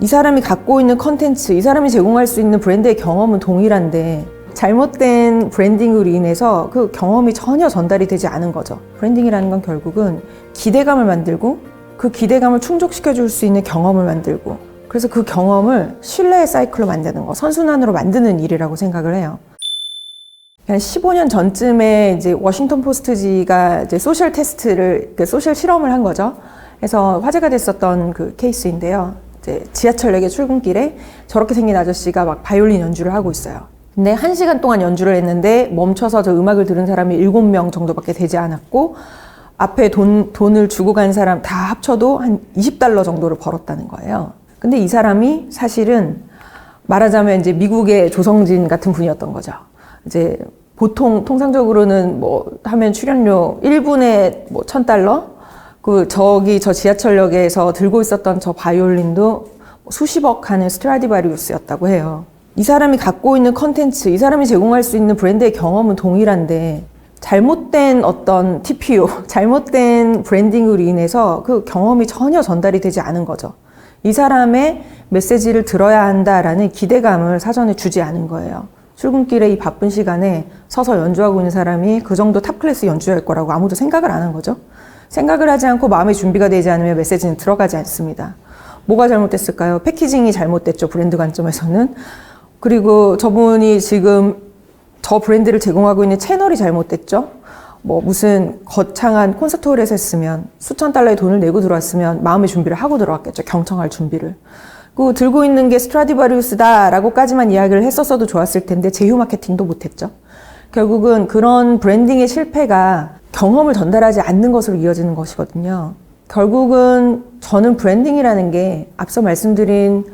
이 사람이 갖고 있는 컨텐츠, 이 사람이 제공할 수 있는 브랜드의 경험은 동일한데 잘못된 브랜딩으로 인해서 그 경험이 전혀 전달이 되지 않은 거죠. 브랜딩이라는 건 결국은 기대감을 만들고 그 기대감을 충족시켜 줄 수 있는 경험을 만들고 그래서 그 경험을 신뢰의 사이클로 만드는 거, 선순환으로 만드는 일이라고 생각을 해요. 한 15년 전쯤에 이제 워싱턴 포스트지가 이제 소셜 테스트를, 소셜 실험을 한 거죠. 그래서 화제가 됐었던 그 케이스인데요. 이제 지하철역의 출근길에 저렇게 생긴 아저씨가 막 바이올린 연주를 하고 있어요. 근데 1시간 동안 연주를 했는데 멈춰서 저 음악을 들은 사람이 7명 정도밖에 되지 않았고 앞에 돈을 주고 간 사람 다 합쳐도 한 $20 정도를 벌었다는 거예요. 근데 이 사람이 사실은 말하자면 이제 미국의 조성진 같은 분이었던 거죠. 이제 보통 통상적으로는 뭐 하면 출연료 1분에 뭐 $1,000? 저 지하철역에서 들고 있었던 저 바이올린도 수십억 하는 스트라디바리우스였다고 해요. 이 사람이 갖고 있는 컨텐츠, 이 사람이 제공할 수 있는 브랜드의 경험은 동일한데 잘못된 어떤 TPO, 잘못된 브랜딩으로 인해서 그 경험이 전혀 전달이 되지 않은 거죠. 이 사람의 메시지를 들어야 한다라는 기대감을 사전에 주지 않은 거예요. 출근길에 이 바쁜 시간에 서서 연주하고 있는 사람이 그 정도 탑클래스 연주할 거라고 아무도 생각을 안 한 거죠. 생각을 하지 않고 마음의 준비가 되지 않으면 메시지는 들어가지 않습니다. 뭐가 잘못됐을까요? 패키징이 잘못됐죠, 브랜드 관점에서는. 그리고 저분이 지금 저 브랜드를 제공하고 있는 채널이 잘못됐죠. 뭐 무슨 거창한 콘서트홀에서 했으면 수천 달러의 돈을 내고 들어왔으면 마음의 준비를 하고 들어왔겠죠. 경청할 준비를. 그 들고 있는 게 스트라디바리우스다라고까지만 이야기를 했었어도 좋았을 텐데 제휴 마케팅도 못했죠. 결국은 그런 브랜딩의 실패가 경험을 전달하지 않는 것으로 이어지는 것이거든요. 결국은 저는 브랜딩이라는 게 앞서 말씀드린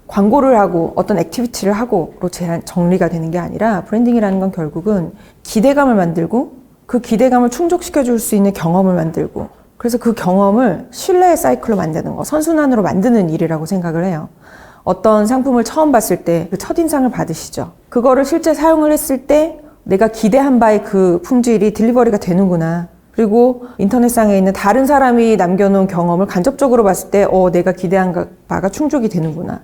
광고를 하고 어떤 액티비티를 하고로 정리가 되는 게 아니라 브랜딩이라는 건 결국은 기대감을 만들고 그 기대감을 충족시켜 줄 수 있는 경험을 만들고 그래서 그 경험을 신뢰의 사이클로 만드는 거, 선순환으로 만드는 일이라고 생각을 해요. 어떤 상품을 처음 봤을 때 그 첫인상을 받으시죠. 그거를 실제 사용을 했을 때 내가 기대한 바의 그 품질이 딜리버리가 되는구나. 그리고 인터넷상에 있는 다른 사람이 남겨놓은 경험을 간접적으로 봤을 때 내가 기대한 바가 충족이 되는구나.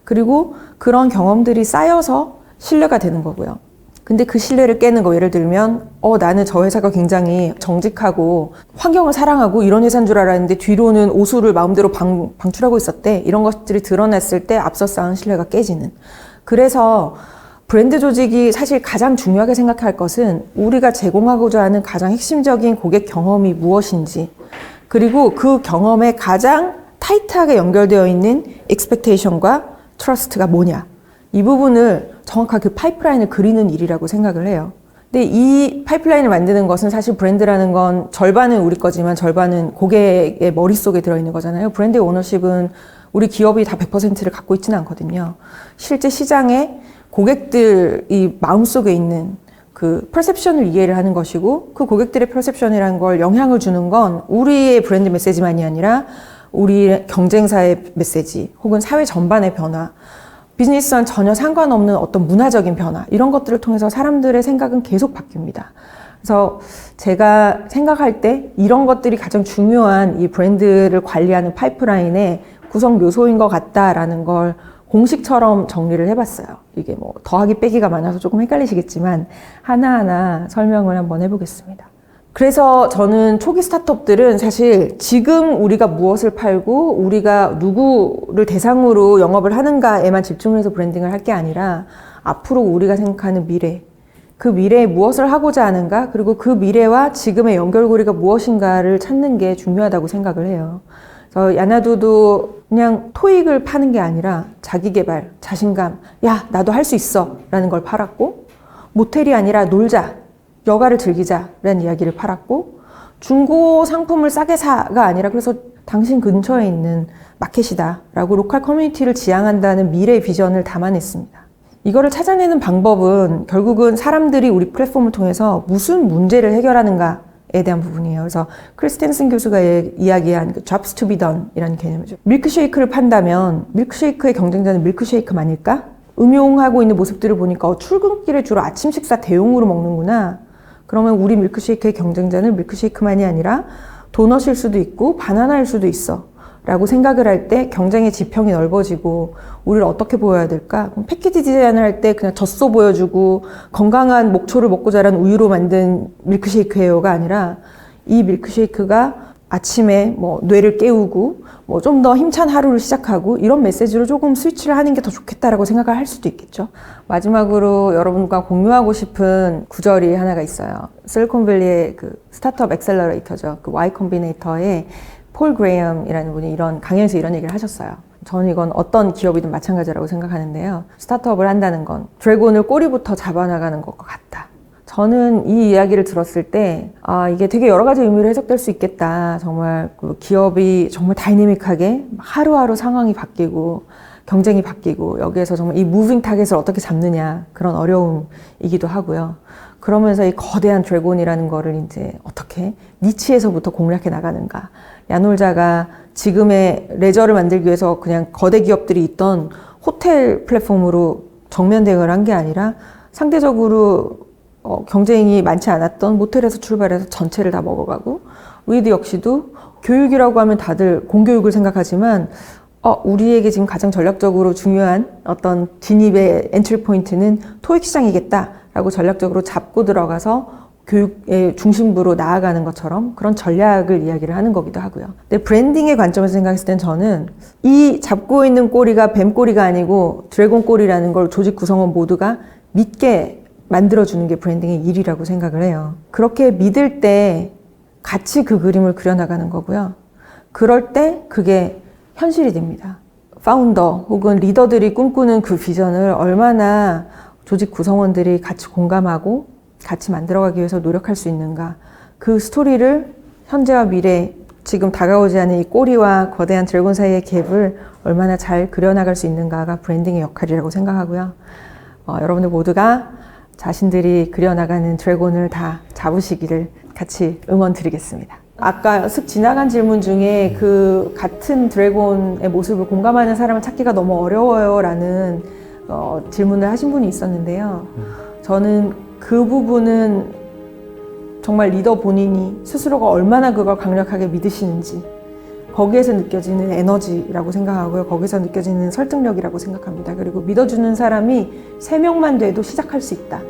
그리고 그런 경험들이 쌓여서 신뢰가 되는 거고요. 근데 그 신뢰를 깨는 거, 예를 들면 나는 저 회사가 굉장히 정직하고 환경을 사랑하고 이런 회사인 줄 알았는데 뒤로는 오수를 마음대로 방출하고 있었대. 이런 것들이 드러났을 때 앞서 쌓은 신뢰가 깨지는. 그래서 브랜드 조직이 사실 가장 중요하게 생각할 것은 우리가 제공하고자 하는 가장 핵심적인 고객 경험이 무엇인지, 그리고 그 경험에 가장 타이트하게 연결되어 있는 expectation과 trust가 뭐냐. 이 부분을 정확하게 그 파이프라인을 그리는 일이라고 생각을 해요. 근데 이 파이프라인을 만드는 것은 사실 브랜드라는 건 절반은 우리 거지만 절반은 고객의 머릿속에 들어있는 거잖아요. 브랜드의 오너십은 우리 기업이 다 100%를 갖고 있지는 않거든요. 실제 시장에 고객들이 마음속에 있는 그 퍼셉션을 이해를 하는 것이고 그 고객들의 퍼셉션이라는 걸 영향을 주는 건 우리의 브랜드 메시지만이 아니라 우리 경쟁사의 메시지 혹은 사회 전반의 변화, 비즈니스와는 전혀 상관없는 어떤 문화적인 변화 이런 것들을 통해서 사람들의 생각은 계속 바뀝니다. 그래서 제가 생각할 때 이런 것들이 가장 중요한 이 브랜드를 관리하는 파이프라인의 구성 요소인 것 같다라는 걸 공식처럼 정리를 해봤어요. 이게 뭐 더하기 빼기가 많아서 조금 헷갈리시겠지만 하나하나 설명을 한번 해보겠습니다. 그래서 저는 초기 스타트업들은 사실 지금 우리가 무엇을 팔고 우리가 누구를 대상으로 영업을 하는가에만 집중을 해서 브랜딩을 할 게 아니라 앞으로 우리가 생각하는 미래, 그 미래에 무엇을 하고자 하는가, 그리고 그 미래와 지금의 연결고리가 무엇인가를 찾는 게 중요하다고 생각을 해요. 그래서 야나두도 그냥 토익을 파는 게 아니라 자기개발, 자신감, 야 나도 할 수 있어 라는 걸 팔았고, 모텔이 아니라 놀자, 여가를 즐기자라는 이야기를 팔았고, 중고 상품을 싸게 사가 아니라 그래서 당신 근처에 있는 마켓이다 라고 로컬 커뮤니티를 지향한다는 미래 비전을 담아냈습니다. 이거를 찾아내는 방법은 결국은 사람들이 우리 플랫폼을 통해서 무슨 문제를 해결하는가에 대한 부분이에요. 그래서 크리스텐슨 교수가 이야기한 그 jobs to be done 이라는 개념이죠. 밀크쉐이크를 판다면 밀크쉐이크의 경쟁자는 밀크쉐이크만일까? 음용하고 있는 모습들을 보니까 출근길에 주로 아침 식사 대용으로 먹는구나. 그러면 우리 밀크쉐이크의 경쟁자는 밀크쉐이크만이 아니라 도넛일 수도 있고 바나나일 수도 있어 라고 생각을 할 때 경쟁의 지평이 넓어지고 우리를 어떻게 보여야 될까? 패키지 디자인을 할 때 그냥 젖소 보여주고 건강한 목초를 먹고 자란 우유로 만든 밀크쉐이크예요가 아니라 이 밀크쉐이크가 아침에 뭐 뇌를 깨우고 뭐 좀 더 힘찬 하루를 시작하고 이런 메시지로 조금 스위치를 하는 게 더 좋겠다라고 생각을 할 수도 있겠죠. 마지막으로 여러분과 공유하고 싶은 구절이 하나가 있어요. 실리콘밸리의 그 스타트업 엑셀러레이터죠. 그 Y 컴비네이터의 폴 그레이엄이라는 분이 이런 강연에서 이런 얘기를 하셨어요. 저는 이건 어떤 기업이든 마찬가지라고 생각하는데요. 스타트업을 한다는 건 드래곤을 꼬리부터 잡아나가는 것과 같다. 저는 이 이야기를 들었을 때 이게 되게 여러 가지 의미로 해석될 수 있겠다. 정말 그 기업이 정말 다이내믹하게 하루하루 상황이 바뀌고 경쟁이 바뀌고 여기에서 정말 이 무빙 타겟을 어떻게 잡느냐 그런 어려움이기도 하고요. 그러면서 이 거대한 드래곤이라는 거를 이제 어떻게 니치에서부터 공략해 나가는가. 야놀자가 지금의 레저를 만들기 위해서 그냥 거대 기업들이 있던 호텔 플랫폼으로 정면 대응을 한 게 아니라 상대적으로 경쟁이 많지 않았던 모텔에서 출발해서 전체를 다 먹어가고 위드 역시도 교육이라고 하면 다들 공교육을 생각하지만 우리에게 지금 가장 전략적으로 중요한 어떤 진입의 엔트리 포인트는 토익 시장이겠다라고 전략적으로 잡고 들어가서 교육의 중심부로 나아가는 것처럼 그런 전략을 이야기를 하는 거기도 하고요. 근데 브랜딩의 관점에서 생각했을 땐 저는 이 잡고 있는 꼬리가 뱀 꼬리가 아니고 드래곤 꼬리라는 걸 조직 구성원 모두가 믿게 만들어주는 게 브랜딩의 일이라고 생각을 해요. 그렇게 믿을 때 같이 그 그림을 그려나가는 거고요. 그럴 때 그게 현실이 됩니다. 파운더 혹은 리더들이 꿈꾸는 그 비전을 얼마나 조직 구성원들이 같이 공감하고 같이 만들어가기 위해서 노력할 수 있는가. 그 스토리를 현재와 미래, 지금 다가오지 않은 이 꼬리와 거대한 드래곤 사이의 갭을 얼마나 잘 그려나갈 수 있는가가 브랜딩의 역할이라고 생각하고요. 여러분들 모두가 자신들이 그려나가는 드래곤을 다 잡으시기를 같이 응원 드리겠습니다. 아까 슥 지나간 질문 중에 그 같은 드래곤의 모습을 공감하는 사람을 찾기가 너무 어려워요 라는 질문을 하신 분이 있었는데요. 저는 그 부분은 정말 리더 본인이 스스로가 얼마나 그걸 강력하게 믿으시는지 거기에서 느껴지는 에너지라고 생각하고요. 거기서 느껴지는 설득력이라고 생각합니다. 그리고 믿어주는 사람이 3명만 돼도 시작할 수 있다.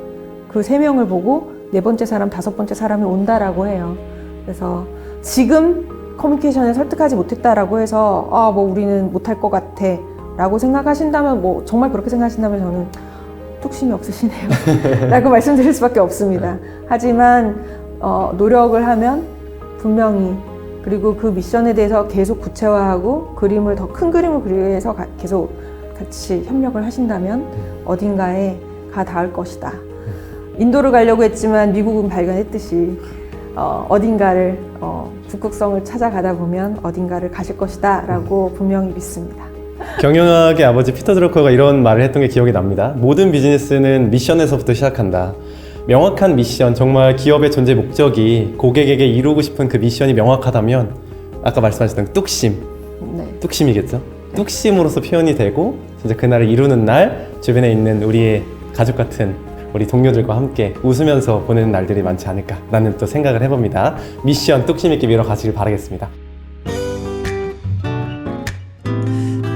그 3명을 보고 4번째 사람, 5번째 사람이 온다라고 해요. 그래서 지금 커뮤니케이션에 설득하지 못했다라고 해서 뭐 우리는 못할 것 같아 라고 생각하신다면 뭐 정말 그렇게 생각하신다면 저는 뚝심이 없으시네요 라고 말씀드릴 수밖에 없습니다. 하지만 노력을 하면 분명히 그리고 그 미션에 대해서 계속 구체화하고 그림을 더 큰 그림을 그리기 위해서 계속 같이 협력을 하신다면 어딘가에 가 닿을 것이다. 인도를 가려고 했지만 미국은 발견했듯이 어딘가를 북극성을 찾아가다 보면 어딘가를 가실 것이다 라고 분명히 믿습니다. 경영학의 아버지 피터 드러커가 이런 말을 했던 게 기억이 납니다. 모든 비즈니스는 미션에서부터 시작한다. 명확한 미션, 정말 기업의 존재 목적이 고객에게 이루고 싶은 그 미션이 명확하다면 아까 말씀하셨던 뚝심, 뚝심이겠죠? 뚝심으로서 표현이 되고 진짜 그날을 이루는 날 주변에 있는 우리의 가족 같은 우리 동료들과 함께 웃으면서 보내는 날들이 많지 않을까라는 또 생각을 해봅니다. 미션 뚝심 있게 밀어가시길 바라겠습니다.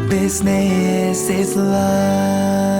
Business is love.